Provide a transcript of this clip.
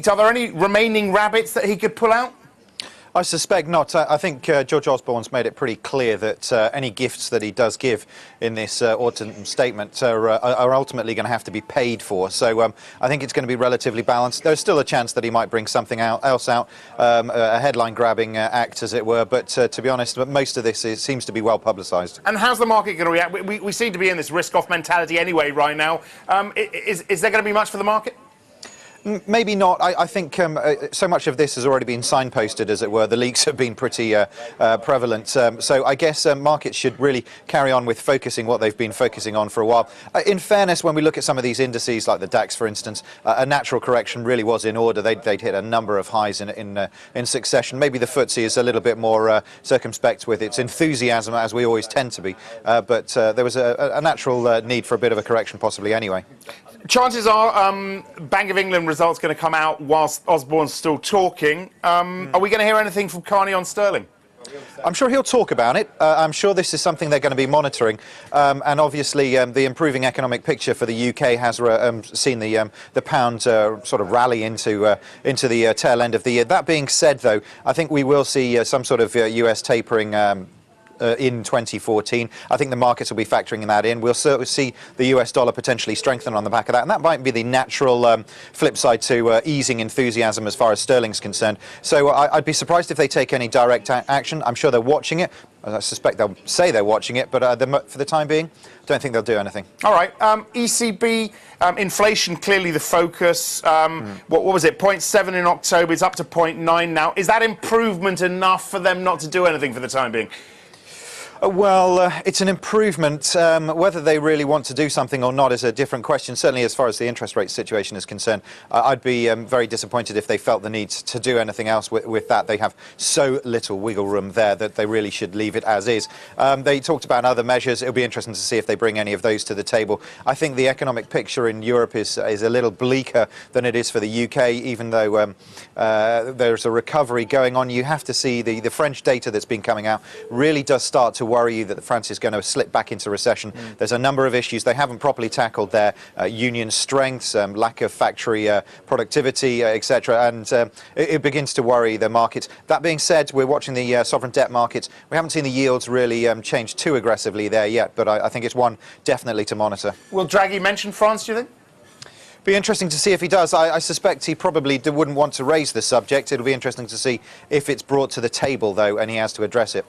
Are there any remaining rabbits that he could pull out? I suspect not. I think George Osborne's made it pretty clear that any gifts that he does give in this autumn statement are ultimately going to have to be paid for. So I think it's going to be relatively balanced. There's still a chance that he might bring something else out, a headline-grabbing act, as it were. But to be honest, most of this seems to be well publicised. And how's the market going to react? We seem to be in this risk-off mentality anyway right now. Is there going to be much for the market? Maybe not. I think so much of this has already been signposted, as it were. The leaks have been pretty prevalent. So I guess markets should really carry on with focusing what they've been focusing on for a while. In fairness, when we look at some of these indices, like the DAX, for instance, a natural correction really was in order. They'd hit a number of highs in succession. Maybe the FTSE is a little bit more circumspect with its enthusiasm, as we always tend to be. But there was a natural need for a bit of a correction, possibly, anyway. Chances are Bank of England results going to come out whilst Osborne's still talking. Are we going to hear anything from Carney on sterling? I'm sure he'll talk about it. I'm sure this is something they're going to be monitoring. And obviously, the improving economic picture for the UK has seen the pound sort of rally into the tail end of the year. That being said, though, I think we will see some sort of US tapering in 2014. I think the markets will be factoring that in. We'll certainly see the US dollar potentially strengthen on the back of that, and that might be the natural flip side to easing enthusiasm as far as sterling's concerned. So I'd be surprised if they take any direct action. I'm sure they're watching it. I suspect they'll say they're watching it, but for the time being, I don't think they'll do anything. All right. ECB, inflation clearly the focus. What was it? 0.7 in October. It's up to 0.9 now. Is that improvement enough for them not to do anything for the time being? Well, it's an improvement. Whether they really want to do something or not is a different question. Certainly, as far as the interest rate situation is concerned, I'd be very disappointed if they felt the need to do anything else with that. They have so little wiggle room there that they really should leave it as is. They talked about other measures. It'll be interesting to see if they bring any of those to the table. I think the economic picture in Europe is a little bleaker than it is for the UK, even though there's a recovery going on. You have to see the French data that's been coming out really does start to worry you that France is going to slip back into recession. There's a number of issues they haven't properly tackled there, union strengths, lack of factory productivity, etc., and it begins to worry the markets. That being said, we're watching the sovereign debt markets. We haven't seen the yields really change too aggressively there yet, but I think it's one definitely to monitor. Will Draghi mention France, do you think? Be interesting to see if he does. I suspect he probably wouldn't want to raise the subject. It'll be interesting to see if it's brought to the table, though, and he has to address it.